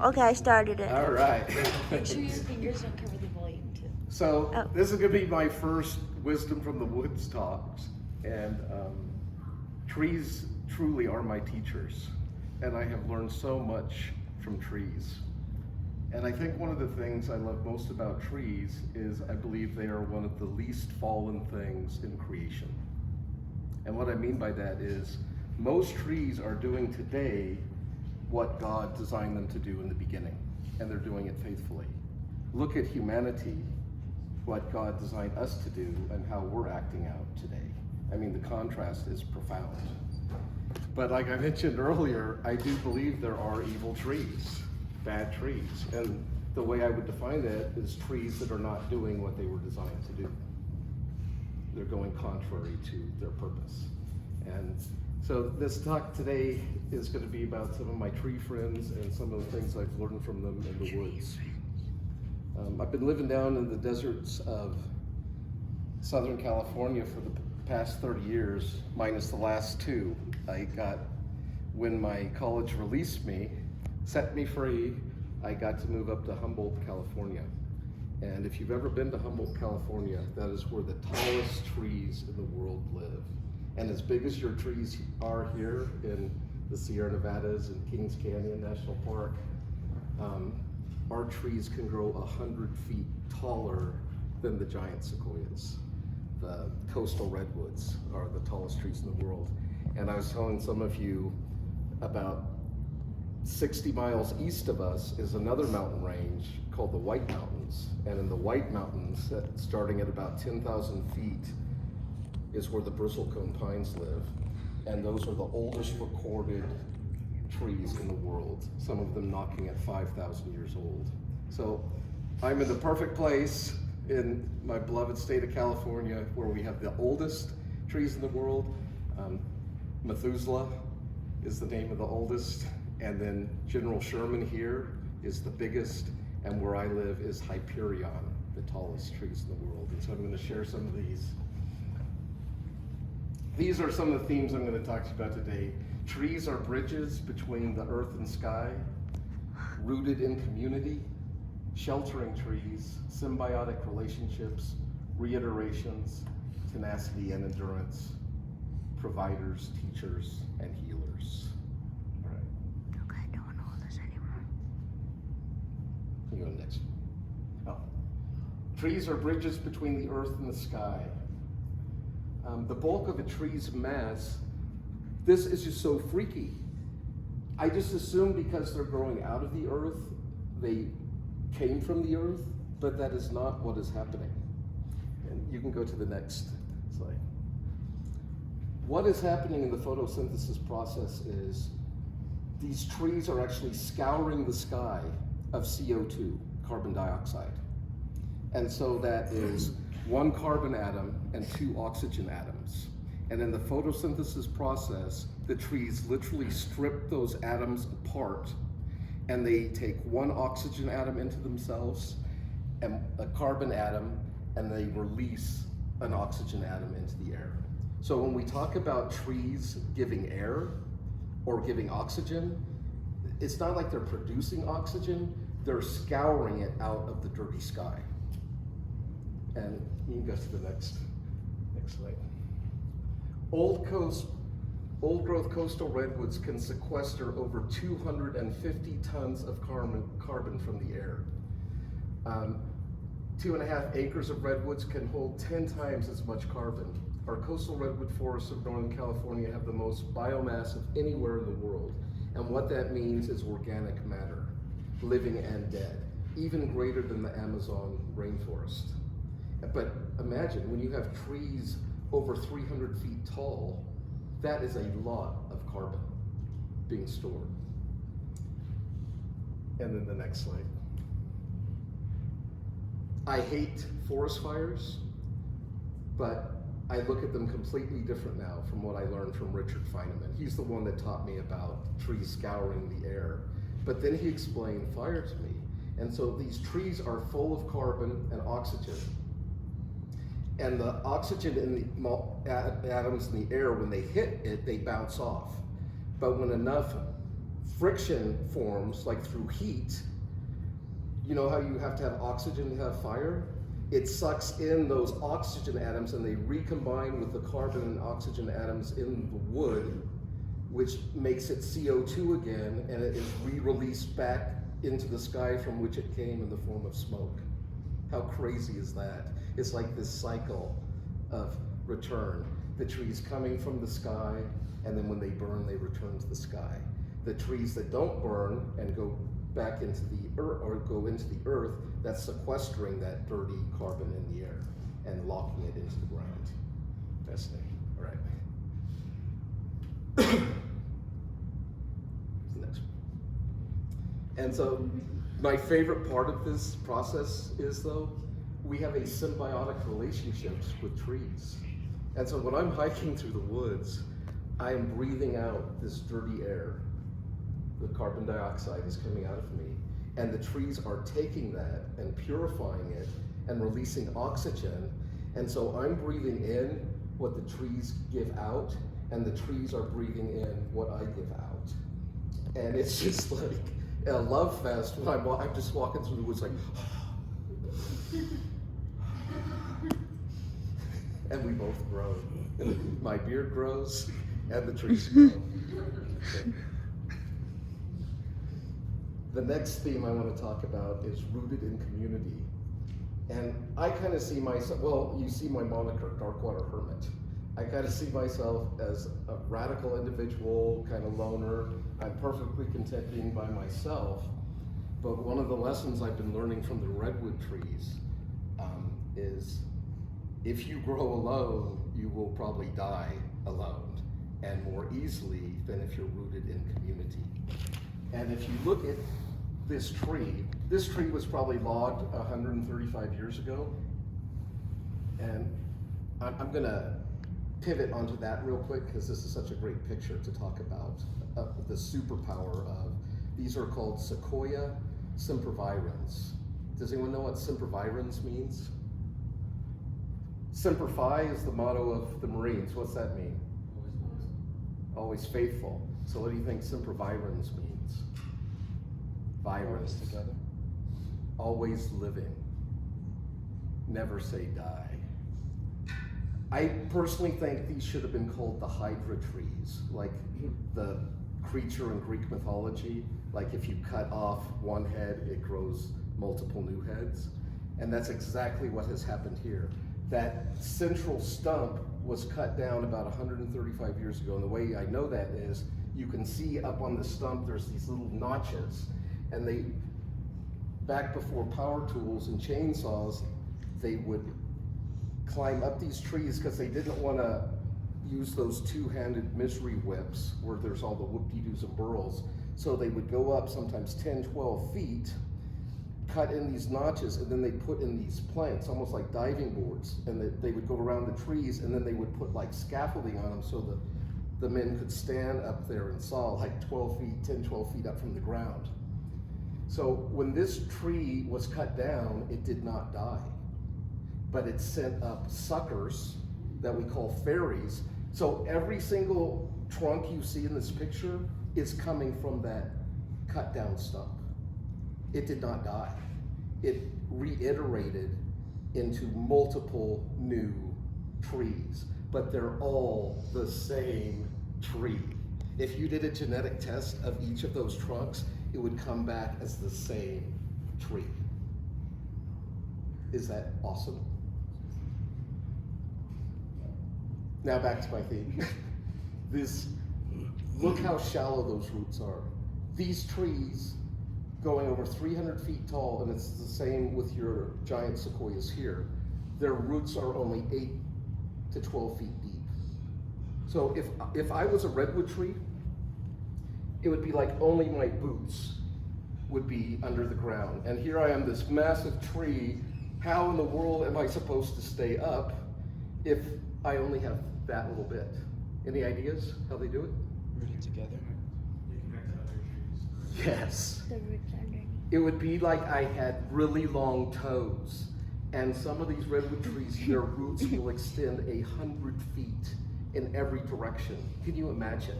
Okay, I started it. All right. Make sure your fingers don't cover the volume too. So Oh. this is going to be my first Wisdom from the Woods talks, and trees truly are my teachers, and I have learned so much from trees. And I think one of the things I love most about trees is I believe they are one of the least fallen things in creation. And what I mean by that is most trees are doing today what God designed them to do in the beginning, and they're doing it faithfully. Look at humanity, what God designed us to do and how we're acting out today. I mean, the contrast is profound. But like I mentioned earlier, I do believe there are evil trees, bad trees. And the way I would define that is trees that are not doing what they were designed to do. They're going contrary to their purpose. And so this talk today is going to be about some of my tree friends and some of the things I've learned from them in the woods. I've been living down in the deserts of Southern California for the past 30 years, minus the last 2. When my college released me, set me free, I got to move up to Humboldt, California. And if you've ever been to Humboldt, California, that is where the tallest trees in the world live. And as big as your trees are here in the Sierra Nevadas and Kings Canyon National Park, our trees can grow 100 feet taller than the giant sequoias. The coastal redwoods are the tallest trees in the world. And I was telling some of you about 60 miles east of us is another mountain range called the White Mountains. And in the White Mountains, starting at about 10,000 feet, is where the bristlecone pines live. And those are the oldest recorded trees in the world, some of them knocking at 5,000 years old. So I'm in the perfect place in my beloved state of California where we have the oldest trees in the world. Methuselah is the name of the oldest, and then General Sherman here is the biggest, and where I live is Hyperion, the tallest trees in the world. And so I'm going to share some of these. These are some of the themes I'm going to talk to you about today. Trees are bridges between the earth and sky, rooted in community, sheltering trees, symbiotic relationships, reiterations, tenacity and endurance, providers, teachers, and healers. All right. Okay, I don't want to hold this anymore. You go next. Oh. Trees are bridges between the earth and the sky. The bulk of a tree's mass, this is just so freaky. I just assume because they're growing out of the earth, they came from the earth, but that is not what is happening. And you can go to the next slide. What is happening in the photosynthesis process is these trees are actually scouring the sky of CO2, carbon dioxide. And so that is 1 carbon atom and 2 oxygen atoms. And in the photosynthesis process, the trees literally strip those atoms apart, and they take 1 oxygen atom into themselves and a carbon atom, and they release an oxygen atom into the air. So when we talk about trees giving air or giving oxygen, it's not like they're producing oxygen, they're scouring it out of the dirty sky. And you can go to the next slide. Old growth coastal redwoods can sequester over 250 tons of carbon from the air. 2.5 acres of redwoods can hold 10 times as much carbon. Our coastal redwood forests of Northern California have the most biomass of anywhere in the world. And what that means is organic matter, living and dead, even greater than the Amazon rainforest. But imagine when you have trees over 300 feet tall, that is a lot of carbon being stored. And then the next slide. I hate forest fires, but I look at them completely different now from what I learned from Richard Feynman. He's the one that taught me about trees scouring the air. But then he explained fire to me. And so these trees are full of carbon and oxygen. And the oxygen in the atoms in the air, when they hit it, they bounce off. But when enough friction forms, like through heat, you know how you have to have oxygen to have fire? It sucks in those oxygen atoms and they recombine with the carbon and oxygen atoms in the wood, which makes it CO2 again, and it is re-released back into the sky from which it came in the form of smoke. How crazy is that? It's like this cycle of return. The trees coming from the sky, and then when they burn, they return to the sky. The trees that don't burn and go back into the earth, or go into the earth, that's sequestering that dirty carbon in the air and locking it into the ground. Fascinating. All right. The next one. And so, my favorite part of this process is, though, we have a symbiotic relationship with trees. And so when I'm hiking through the woods, I am breathing out this dirty air. The carbon dioxide is coming out of me, and the trees are taking that and purifying it and releasing oxygen. And so I'm breathing in what the trees give out, and the trees are breathing in what I give out. And it's just like a love fest when I'm just walking through the woods like, and we both grow. My beard grows, and the trees grow. Okay. The next theme I want to talk about is rooted in community. And I kind of see myself, well, you see my moniker, Darkwater Hermit. I kind of see myself as a radical individual, kind of loner. I'm perfectly content being by myself. But one of the lessons I've been learning from the redwood trees is if you grow alone, you will probably die alone, and more easily than if you're rooted in community. And if you look at this tree was probably logged 135 years ago. And I'm gonna pivot onto that real quick because this is such a great picture to talk about the superpower of, these are called Sequoia sempervirens. Does anyone know what sempervirens means? Semper Fi is the motto of the Marines. What's that mean? Always faithful. So what do you think sempervirens means? Virens. Always together. Always living. Never say die. I personally think these should have been called the Hydra trees, like the creature in Greek mythology. Like if you cut off one head, it grows multiple new heads. And that's exactly what has happened here. That central stump was cut down about 135 years ago. And the way I know that is, you can see up on the stump, there's these little notches. And they, back before power tools and chainsaws, they would climb up these trees because they didn't want to use those two-handed misery whips where there's all the whoop-de-doos and burls. So they would go up sometimes 10, 12 feet, cut in these notches, and then they put in these planks, almost like diving boards, and they would go around the trees, and then they would put like scaffolding on them so the men could stand up there and saw like 12 feet, 10, 12 feet up from the ground. So when this tree was cut down, it did not die, but it sent up suckers that we call fairies. So every single trunk you see in this picture is coming from that cut down stump. It did not die. It reiterated into multiple new trees, but they're all the same tree. If you did a genetic test of each of those trunks, it would come back as the same tree. Is that awesome? Now back to my theme. Look how shallow those roots are. These trees going over 300 feet tall, and it's the same with your giant sequoias here, their roots are only 8 to 12 feet deep. So if I was a redwood tree, it would be like only my boots would be under the ground. And here I am, this massive tree. How in the world am I supposed to stay up if I only have that little bit? Any ideas how they do it? Rooted together. Yes. The roots underneath. It would be like I had really long toes. And some of these redwood trees, their roots will extend 100 feet in every direction. Can you imagine?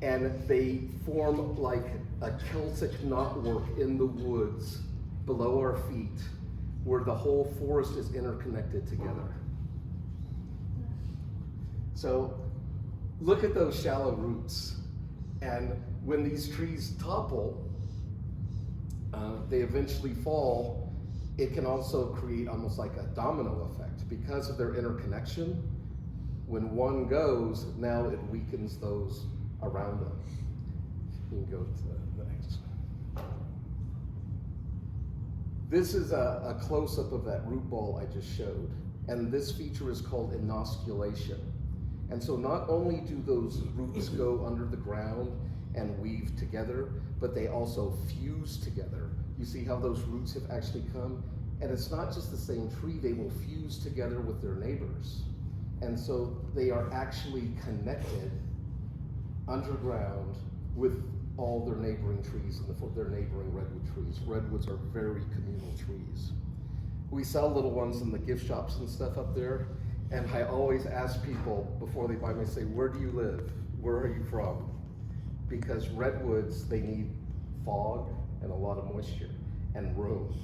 And they form like a Celtic knotwork in the woods below our feet, where the whole forest is interconnected together. So look at those shallow roots. And when these trees topple, they eventually fall. It can also create almost like a domino effect because of their interconnection. When one goes, now it weakens those around them. You can go to the next. This is a close-up of that root ball I just showed. And this feature is called inosculation. And so not only do those roots go under the ground and weave together, but they also fuse together. You see how those roots have actually come? And it's not just the same tree, they will fuse together with their neighbors. And so they are actually connected underground with all their neighboring trees and their neighboring redwood trees. Redwoods are very communal trees. We sell little ones in the gift shops and stuff up there. And I always ask people before they buy me, say, where do you live? Where are you from? Because redwoods, they need fog and a lot of moisture and room,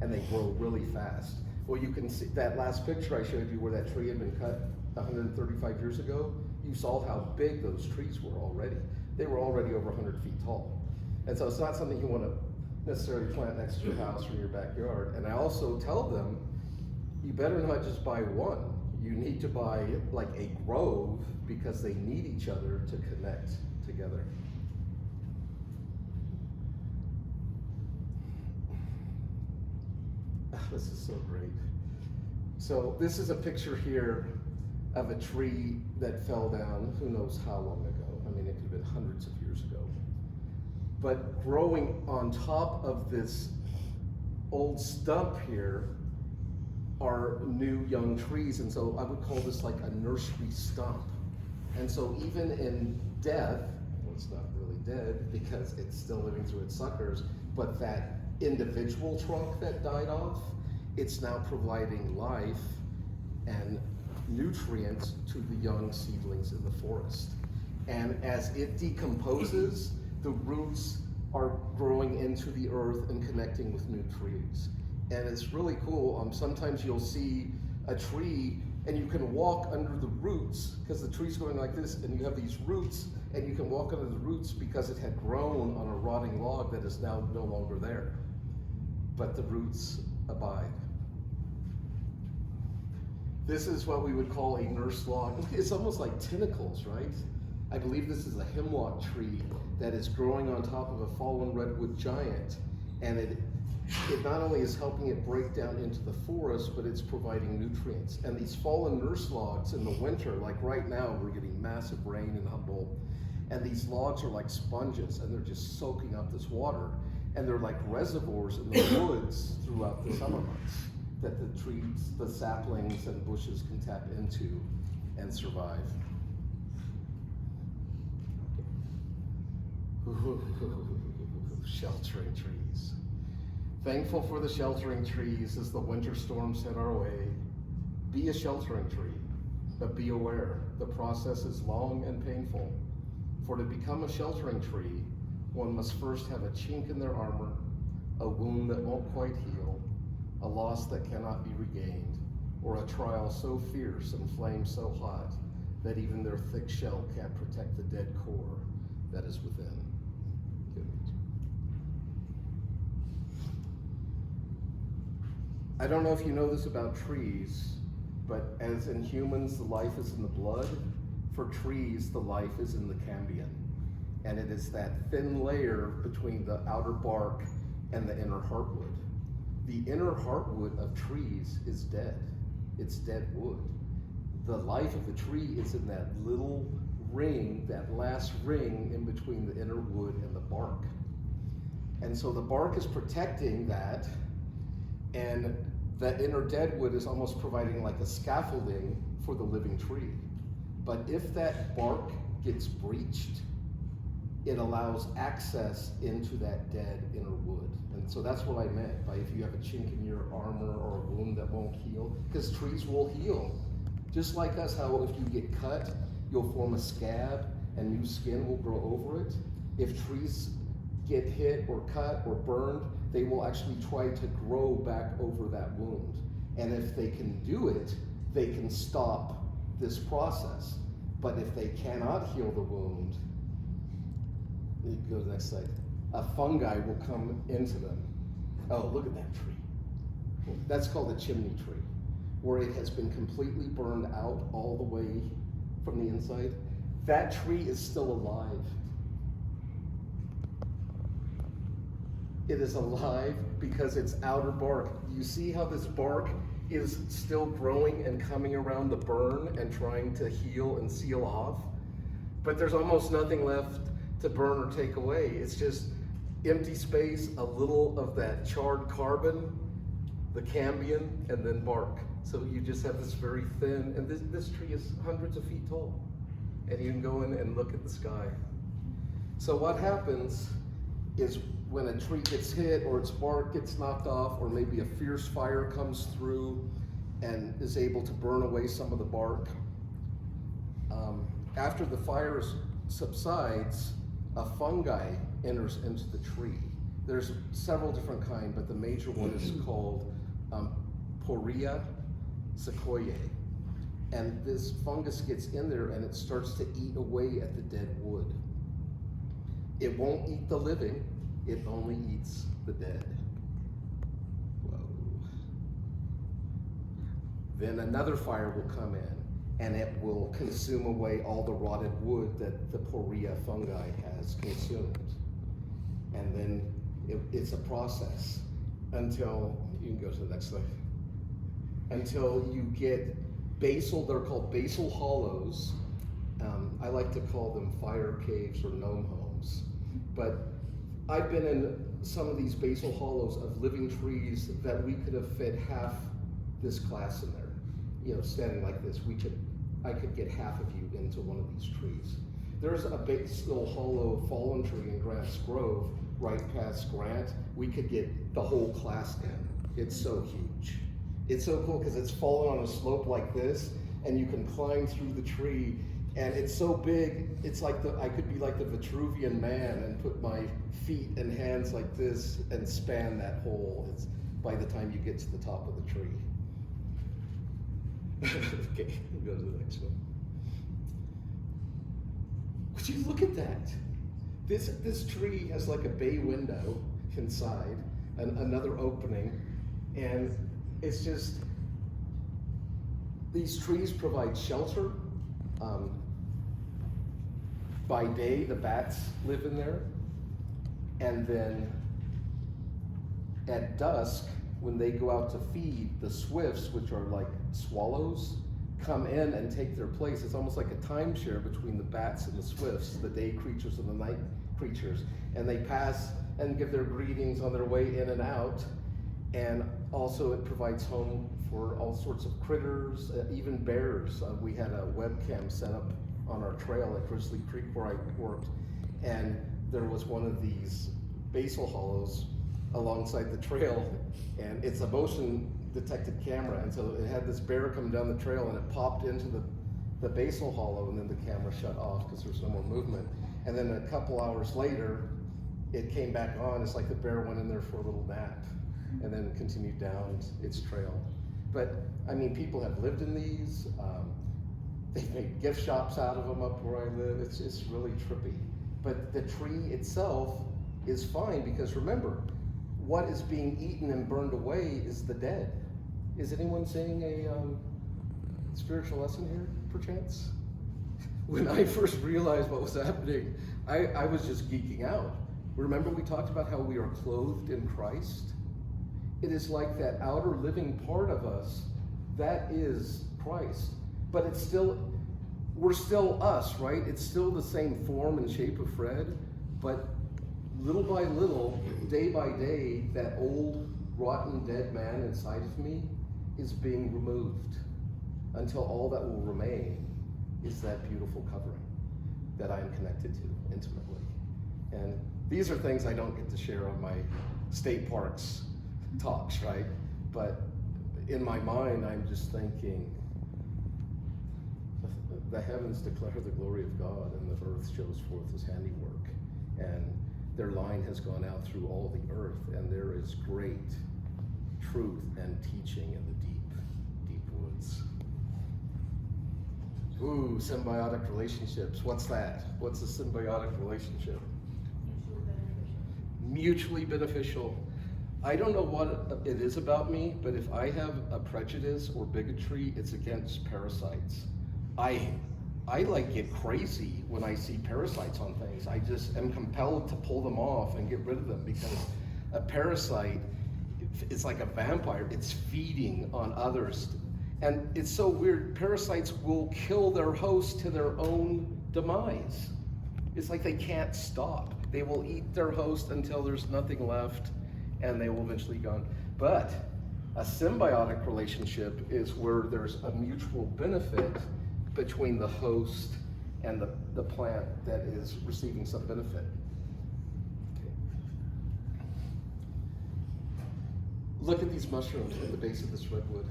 and they grow really fast. Well, you can see that last picture I showed you where that tree had been cut 135 years ago. You saw how big those trees were already. They were already over 100 feet tall. And so it's not something you want to necessarily plant next to your house or your backyard. And I also tell them, you better not just buy one. You need to buy like a grove because they need each other to connect together. This is so great. So this is a picture here of a tree that fell down, who knows how long ago. I mean, it could have been hundreds of years ago. But growing on top of this old stump here are new young trees, and so I would call this like a nursery stump. And so even in death, well, it's not really dead because it's still living through its suckers, but that individual trunk that died off, it's now providing life and nutrients to the young seedlings in the forest. And as it decomposes, the roots are growing into the earth and connecting with new trees. And it's really cool. Sometimes you'll see a tree and you can walk under the roots because the tree's going like this, and you have these roots, and you can walk under the roots because it had grown on a rotting log that is now no longer there. But the roots abide. This is what we would call a nurse log. It's almost like tentacles, right? I believe this is a hemlock tree that is growing on top of a fallen redwood giant, and it not only is helping it break down into the forest, but it's providing nutrients. And these fallen nurse logs in the winter, like right now, we're getting massive rain in Humboldt, and these logs are like sponges, and they're just soaking up this water. And they're like reservoirs in the woods throughout the summer months that the trees, the saplings and bushes can tap into and survive. Sheltering trees. Thankful for the sheltering trees as the winter storms hit our way. Be a sheltering tree, but be aware the process is long and painful. For to become a sheltering tree, one must first have a chink in their armor, a wound that won't quite heal, a loss that cannot be regained, or a trial so fierce and flame so hot that even their thick shell can't protect the dead core that is within. I don't know if you know this about trees, but as in humans, the life is in the blood. For trees, the life is in the cambium. And it is that thin layer between the outer bark and the inner heartwood. The inner heartwood of trees is dead. It's dead wood. The life of the tree is in that little ring, that last ring in between the inner wood and the bark. And so the bark is protecting that, and that inner dead wood is almost providing like a scaffolding for the living tree. But if that bark gets breached, it allows access into that dead inner wood. And so that's what I meant by if you have a chink in your armor or a wound that won't heal, because trees will heal. Just like us, how if you get cut, you'll form a scab, and new skin will grow over it. If trees get hit or cut or burned, they will actually try to grow back over that wound. And if they can do it, they can stop this process. But if they cannot heal the wound, you go to the next slide, a fungi will come into them. Oh, look at that tree. That's called a chimney tree, where it has been completely burned out all the way from the inside. That tree is still alive. It is alive because its outer bark. You see how this bark is still growing and coming around the burn and trying to heal and seal off? But there's almost nothing left to burn or take away. It's just empty space, a little of that charred carbon, the cambium, and then bark. So you just have this very thin, and this tree is hundreds of feet tall. And you can go in and look at the sky. So what happens is when a tree gets hit or its bark gets knocked off, or maybe a fierce fire comes through and is able to burn away some of the bark, after the fire subsides, a fungi enters into the tree. There's several different kinds, but the major one is called Poria sequoiae. And this fungus gets in there and it starts to eat away at the dead wood. It won't eat the living, it only eats the dead. Whoa. Then another fire will come in and it will consume away all the rotted wood that the Poria fungi has consumed. And then it's a process until, you can go to the next slide, until you get basal, they're called basal hollows. I like to call them fire caves or gnome homes. But I've been in some of these basal hollows of living trees that we could have fit half this class in there. You know, standing like this, I could get half of you into one of these trees. There's a basal hollow fallen tree in Grant's Grove, right past Grant. We could get the whole class in. It's so huge. It's so cool because it's fallen on a slope like this, and you can climb through the tree, and it's so big, it's like I could be like the Vitruvian Man and put my feet and hands like this and span that hole. It's by the time you get to the top of the tree. Okay, we'll go to the next one. Would you look at that? This tree has like a bay window inside, and another opening, and it's just, these trees provide shelter. By day, the bats live in there, and then at dusk, when they go out to feed, the swifts, which are like swallows, come in and take their place. It's almost like a timeshare between the bats and the swifts, the day creatures and the night creatures. And they pass and give their greetings on their way in and out. And also it provides home for all sorts of critters, even bears. We had a webcam set up on our trail at Grizzly Creek where I worked. And there was one of these basal hollows alongside the trail, and it's a motion detected camera, and so it had this bear come down the trail and it popped into the basal hollow, and then the camera shut off because there's no more movement. And then a couple hours later it came back on. It's like the bear went in there for a little nap and then continued down its trail. But I mean, people have lived in these. They've made gift shops out of them up where I live. It's really trippy. But the tree itself is fine because remember, what is being eaten and burned away is the dead. Is anyone saying a spiritual lesson here, perchance? When I first realized what was happening, I was just geeking out. Remember we talked about how we are clothed in Christ? It is like that outer living part of us, that is Christ. But it's still, we're still us, right? It's still the same form and shape of Fred, but little by little, day by day, that old, rotten, dead man inside of me is being removed until all that will remain is that beautiful covering that I am connected to intimately. And these are things I don't get to share on my state parks talks, right? But in my mind, I'm just thinking, the heavens declare the glory of God, and the earth shows forth his handiwork. And their line has gone out through all the earth, and there is great truth and teaching in the deep woods. Ooh, symbiotic relationships. What's that? What's a symbiotic relationship? Mutually beneficial. I don't know what it is about me, but if I have a prejudice or bigotry, it's against parasites. I like get crazy when I see parasites on things. I just am compelled to pull them off and get rid of them, because a parasite, it's like a vampire. It's feeding on others. And it's so weird. Parasites will kill their host to their own demise. It's like they can't stop. They will eat their host until there's nothing left, and they will eventually be gone. But a symbiotic relationship is where there's a mutual benefit between the host and the plant that is receiving some benefit. Okay. Look at these mushrooms at the base of this redwood.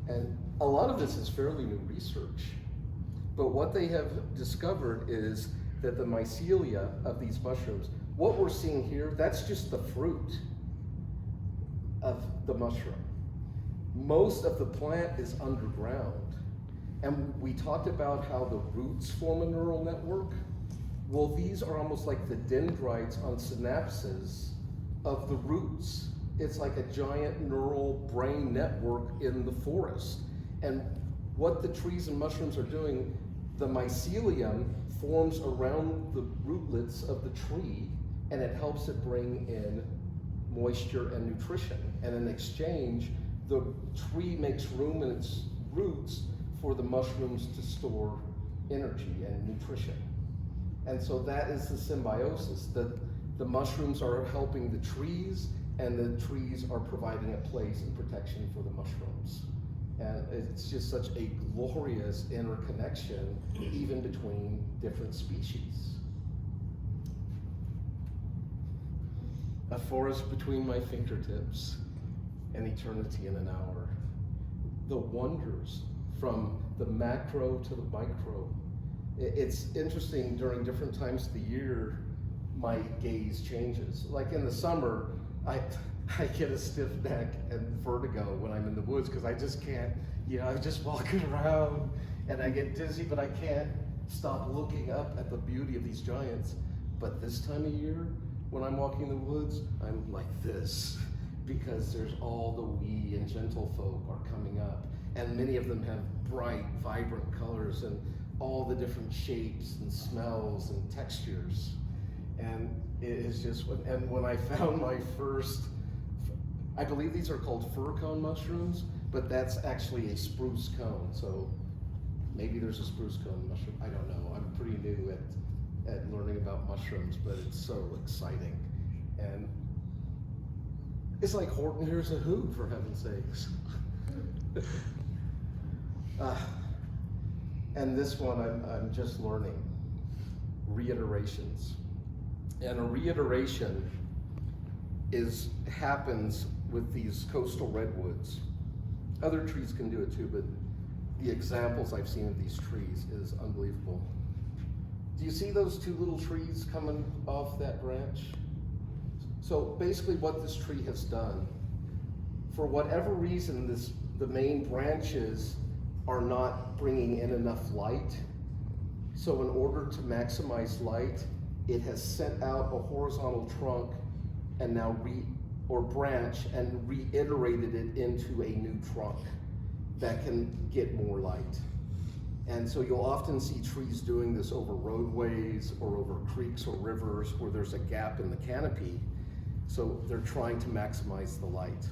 And a lot of this is fairly new research. But what they have discovered is that the mycelia of these mushrooms, what we're seeing here, that's just the fruit of the mushroom. Most of the plant is underground. And we talked about how the roots form a neural network. Well, these are almost like the dendrites on synapses of the roots. It's like a giant neural brain network in the forest. And what the trees and mushrooms are doing, the mycelium forms around the rootlets of the tree, and it helps it bring in moisture and nutrition. And in exchange, the tree makes room in its roots for the mushrooms to store energy and nutrition. And so that is the symbiosis. The mushrooms are helping the trees, and the trees are providing a place and protection for the mushrooms. And it's just such a glorious interconnection, even between different species. A forest between my fingertips, an eternity in an hour. The wonders from the macro to the micro. It's interesting, during different times of the year, my gaze changes. Like in the summer, I get a stiff neck and vertigo when I'm in the woods, because I just can't, I'm just walking around and I get dizzy, but I can't stop looking up at the beauty of these giants. But this time of year, when I'm walking in the woods, I'm like this, because there's all the wee and gentle folk are coming up. And many of them have bright, vibrant colors and all the different shapes and smells and textures. And it is just, and when I found my first, I believe these are called fir cone mushrooms, but that's actually a spruce cone. So maybe there's a spruce cone mushroom, I don't know. I'm pretty new at learning about mushrooms, but it's so exciting. And it's like Horton Hears a Who, for heaven's sakes. And this one I'm just learning, reiterations. And a reiteration happens with these coastal redwoods. Other trees can do it too, but the examples I've seen of these trees is unbelievable. Do you see those two little trees coming off that branch? So basically what this tree has done, for whatever reason, the main branches are not bringing in enough light. So in order to maximize light, it has sent out a horizontal trunk and now branch and reiterated it into a new trunk that can get more light. And so you'll often see trees doing this over roadways or over creeks or rivers where there's a gap in the canopy. So they're trying to maximize the light.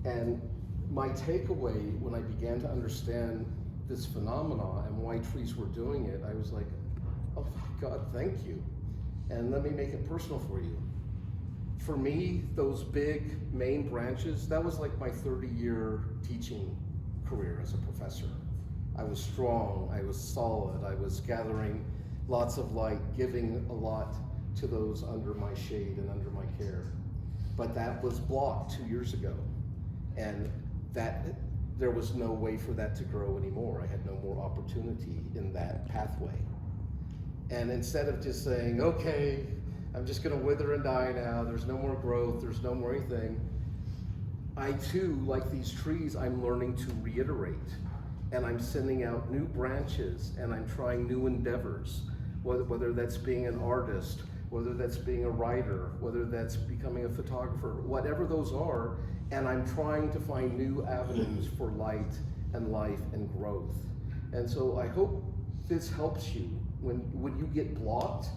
And my takeaway when I began to understand this phenomena and why trees were doing it, I was like, oh my God, thank you. And let me make it personal for you. For me, those big main branches, that was like my 30-year teaching career as a professor. I was strong, I was solid, I was gathering lots of light, giving a lot to those under my shade and under my care. But that was blocked 2 years ago. And that there was no way for that to grow anymore. I had no more opportunity in that pathway. And instead of just saying, okay, I'm just gonna wither and die now, there's no more growth, there's no more anything, I too, like these trees, I'm learning to reiterate. And I'm sending out new branches, and I'm trying new endeavors, whether that's being an artist, whether that's being a writer, whether that's becoming a photographer, whatever those are, and I'm trying to find new avenues for light and life and growth. And so I hope this helps you. When you get blocked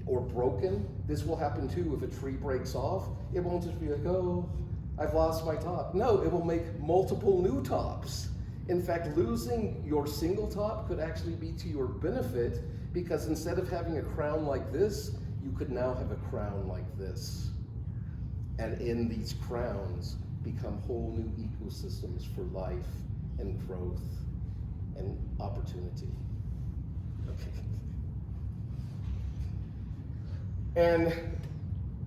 or broken, this will happen too. If a tree breaks off, it won't just be like, oh, I've lost my top. No, it will make multiple new tops. In fact, losing your single top could actually be to your benefit, because instead of having a crown like this, you could now have a crown like this. And in these crowns become whole new ecosystems for life and growth and opportunity. Okay. And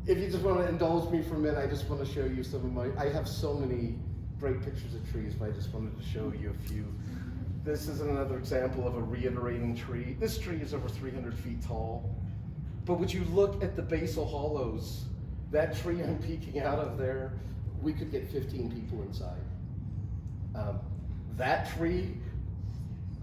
if you just want to indulge me for a minute, I just want to show you some of I have so many great pictures of trees, but I just wanted to show you a few. This is another example of a reiterating tree. This tree is over 300 feet tall. But would you look at the basal hollows? That tree I'm peeking out of there, we could get 15 people inside. That tree,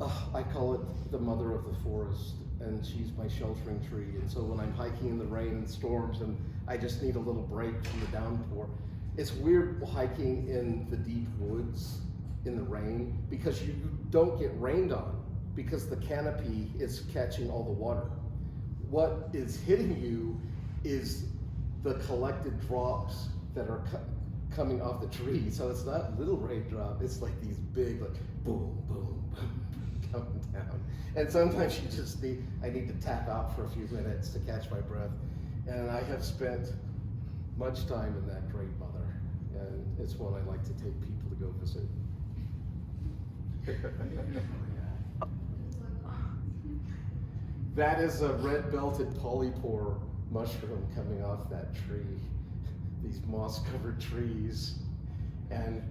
I call it the mother of the forest, and she's my sheltering tree. And so when I'm hiking in the rain and storms and I just need a little break from the downpour, it's weird hiking in the deep woods in the rain, because you don't get rained on, because the canopy is catching all the water. What is hitting you is the collected drops that are coming off the tree. So it's not little raindrop, it's like these big, like boom, boom, boom, coming down. And sometimes you just I need to tap out for a few minutes to catch my breath. And I have spent much time in that great mother. And it's one I like to take people to go visit. That is a red-belted polypore mushroom coming off that tree. These moss-covered trees. And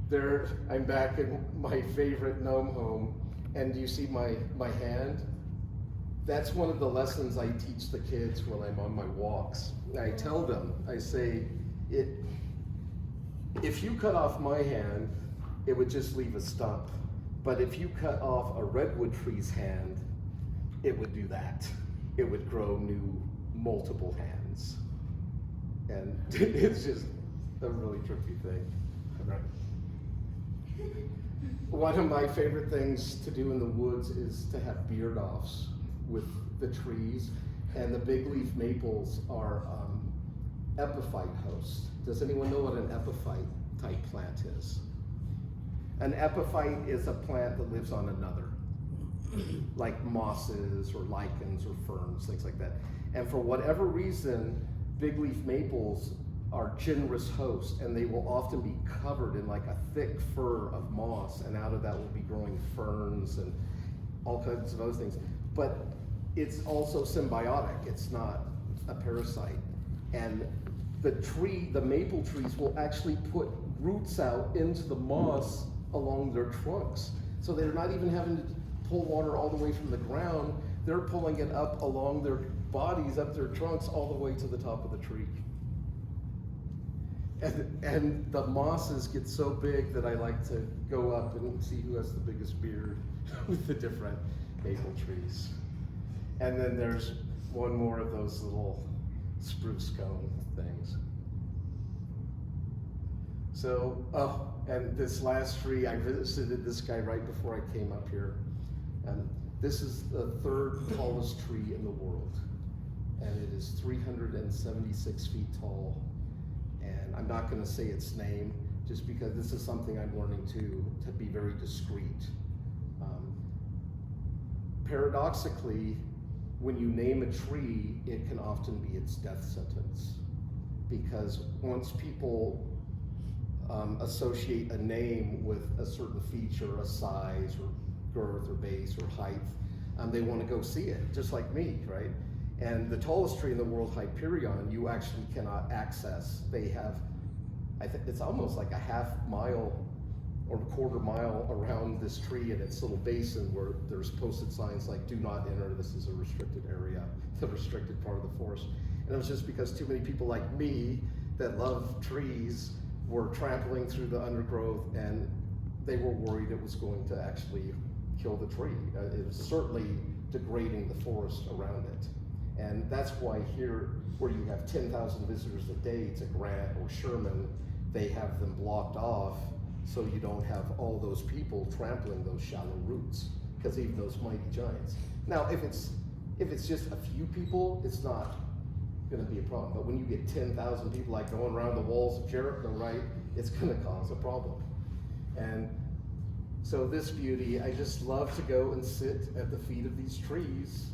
there, I'm back in my favorite gnome home, and do you see my hand? That's one of the lessons I teach the kids when I'm on my walks. I tell them, I say, if you cut off my hand, it would just leave a stump. But if you cut off a redwood tree's hand, it would do that. It would grow new, multiple hands. And it's just a really trippy thing. One of my favorite things to do in the woods is to have beard offs with the trees. And the big leaf maples are epiphyte hosts. Does anyone know what an epiphyte type plant is? An epiphyte is a plant that lives on another, like mosses or lichens or ferns, things like that. And for whatever reason, big leaf maples are generous hosts, and they will often be covered in like a thick fur of moss, and out of that will be growing ferns and all kinds of other things. But it's also symbiotic, it's not a parasite. And the maple trees will actually put roots out into the moss along their trunks. So they're not even having to pull water all the way from the ground, they're pulling it up along their bodies, up their trunks, all the way to the top of the tree. And the mosses get so big that I like to go up and see who has the biggest beard with the different maple trees. And then there's one more of those little spruce cone things. So, and this last tree, I visited this guy right before I came up here. And this is the third tallest tree in the world. And it is 376 feet tall. And I'm not gonna say its name, just because this is something I'm learning to be very discreet. Paradoxically, when you name a tree, it can often be its death sentence. Because once people associate a name with a certain feature, a size or girth or base or height, they want to go see it, just like me, right? And the tallest tree in the world, Hyperion, you actually cannot access. They have, I think it's almost like a half mile or a quarter mile around this tree and its little basin where there's posted signs like "Do not enter. This is a restricted area, the restricted part of the forest." And it was just because too many people like me that love trees were trampling through the undergrowth, and they were worried it was going to actually kill the tree. It was certainly degrading the forest around it. And that's why here, where you have 10,000 visitors a day to Grant or Sherman, they have them blocked off so you don't have all those people trampling those shallow roots, because even those mighty giants. Now, if it's just a few people, it's not gonna be a problem. But when you get 10,000 people like going around the walls of Jericho, right, it's gonna cause a problem. And so this beauty, I just love to go and sit at the feet of these trees,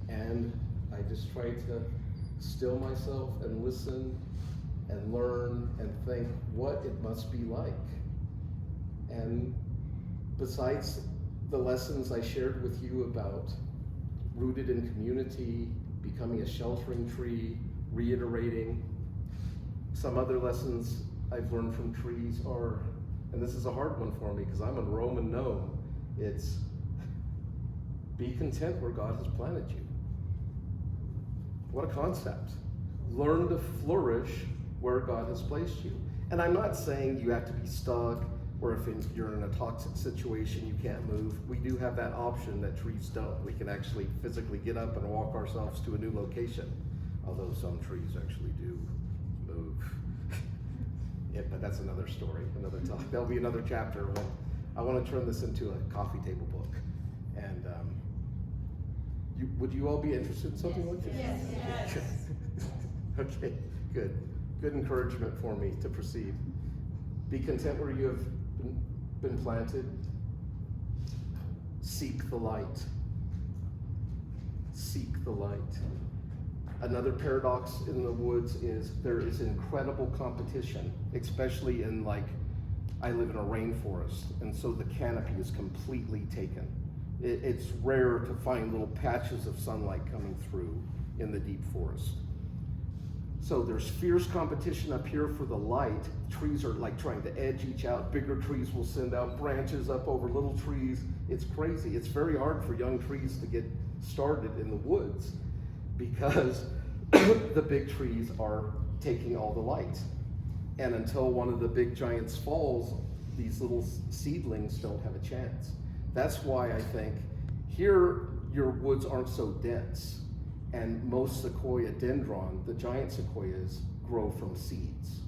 and I just try to still myself and listen and learn and think what it must be like. And besides the lessons I shared with you about rooted in community, becoming a sheltering tree, reiterating, some other lessons I've learned from trees are, and this is a hard one for me because I'm a Roman gnome, it's be content where God has planted you. What a concept. Learn to flourish where God has placed you. And I'm not saying you have to be stuck, or if you're in a toxic situation you can't move. We do have that option that trees don't. We can actually physically get up and walk ourselves to a new location, although some trees actually do move. Yeah, but that's another story, another talk. There'll be another chapter when I want to turn this into a coffee table book. And would you all be interested in something like this? Yes. Okay, good. Good encouragement for me to proceed. Be content where you have been planted. Seek the light. Seek the light. Another paradox in the woods is there is incredible competition, especially in, like, I live in a rainforest, and so the canopy is completely taken. It's rare to find little patches of sunlight coming through in the deep forest. So there's fierce competition up here for the light. Trees are like trying to edge each out. Bigger trees will send out branches up over little trees. It's crazy. It's very hard for young trees to get started in the woods because the big trees are taking all the light. And until one of the big giants falls, these little seedlings don't have a chance. That's why I think here your woods aren't so dense. And most sequoia dendron, the giant sequoias, grow from seeds.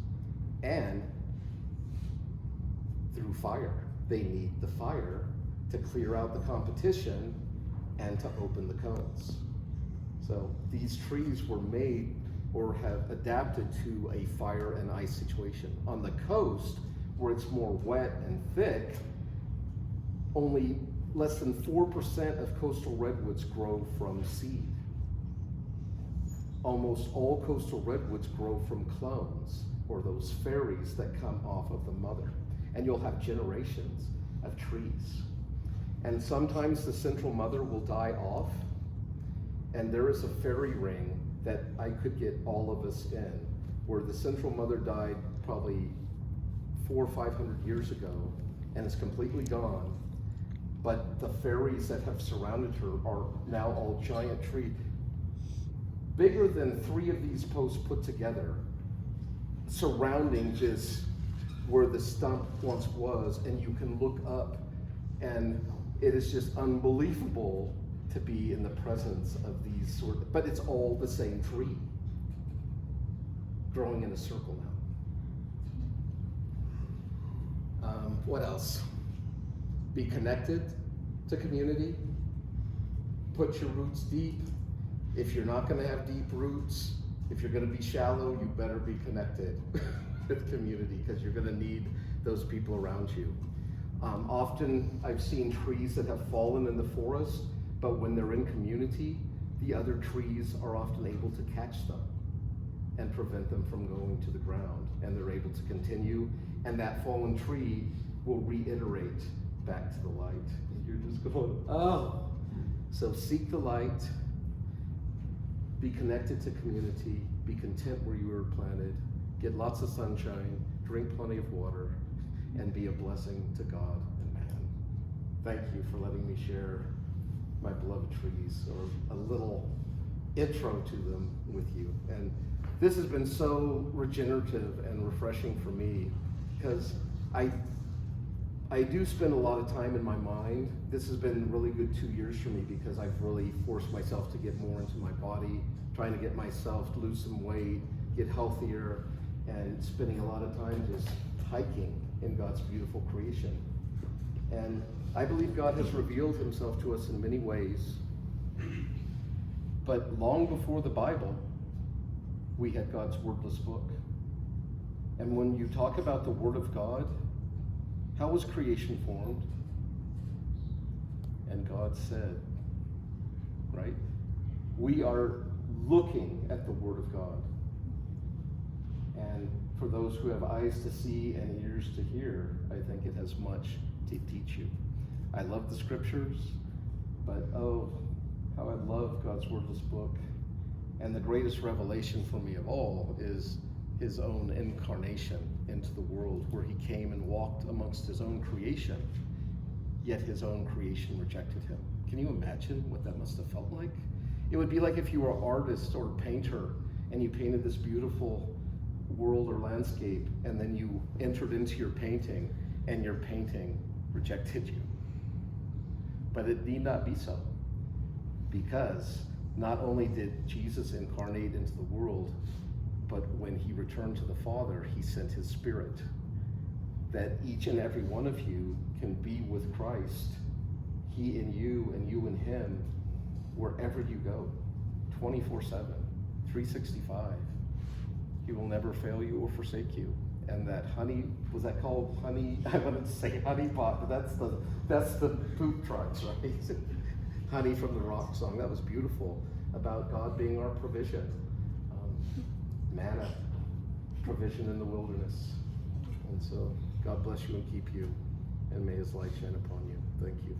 And through fire. They need the fire to clear out the competition and to open the cones. So these trees were made or have adapted to a fire and ice situation. On the coast, where it's more wet and thick, only less than 4% of coastal redwoods grow from seed. Almost all coastal redwoods grow from clones, or those fairies that come off of the mother. And you'll have generations of trees. And sometimes the central mother will die off, and there is a fairy ring that I could get all of us in, where the central mother died probably 400 or 500 years ago, and is completely gone. But the fairies that have surrounded her are now all giant trees, bigger than 3 of these posts put together, surrounding just where the stump once was, and you can look up, and it is just unbelievable to be in the presence of these but it's all the same tree, growing in a circle now. What else? Be connected to community. Put your roots deep. If you're not going to have deep roots, if you're going to be shallow, you better be connected with community, because you're going to need those people around you. Often I've seen trees that have fallen in the forest, but when they're in community, the other trees are often able to catch them and prevent them from going to the ground, and they're able to continue, and that fallen tree will reiterate back to the light. You're just going, oh. So seek the light, be connected to community, be content where you are planted, get lots of sunshine, drink plenty of water, and be a blessing to God and man. Thank you for letting me share my beloved trees, or a little intro to them with you. And this has been so regenerative and refreshing for me, because I do spend a lot of time in my mind. This has been really good 2 years for me, because I've really forced myself to get more into my body, trying to get myself to lose some weight, get healthier, and spending a lot of time just hiking in God's beautiful creation. And I believe God has revealed himself to us in many ways. But long before the Bible, we had God's wordless book. And when you talk about the Word of God, how was creation formed? And God said, right? We are looking at the Word of God. And for those who have eyes to see and ears to hear, I think it has much to teach you. I love the scriptures, but oh, how I love God's wordless book. And the greatest revelation for me of all is his own incarnation into the world, where he came and walked amongst his own creation, yet his own creation rejected him. Can you imagine what that must have felt like? It would be like if you were an artist or a painter and you painted this beautiful world or landscape, and then you entered into your painting and your painting rejected you. But it need not be so, because not only did Jesus incarnate into the world, but when he returned to the Father, he sent his Spirit, that each and every one of you can be with Christ, he in you and you in him, wherever you go, 24/7, 365. He will never fail you or forsake you. And that honey, was that called honey? I wanted to say honey pot, but that's the poop trucks, right? Honey from the Rock song. That was beautiful, about God being our provision. Manna, provision in the wilderness. And so God bless you and keep you, and may his light shine upon you. Thank you.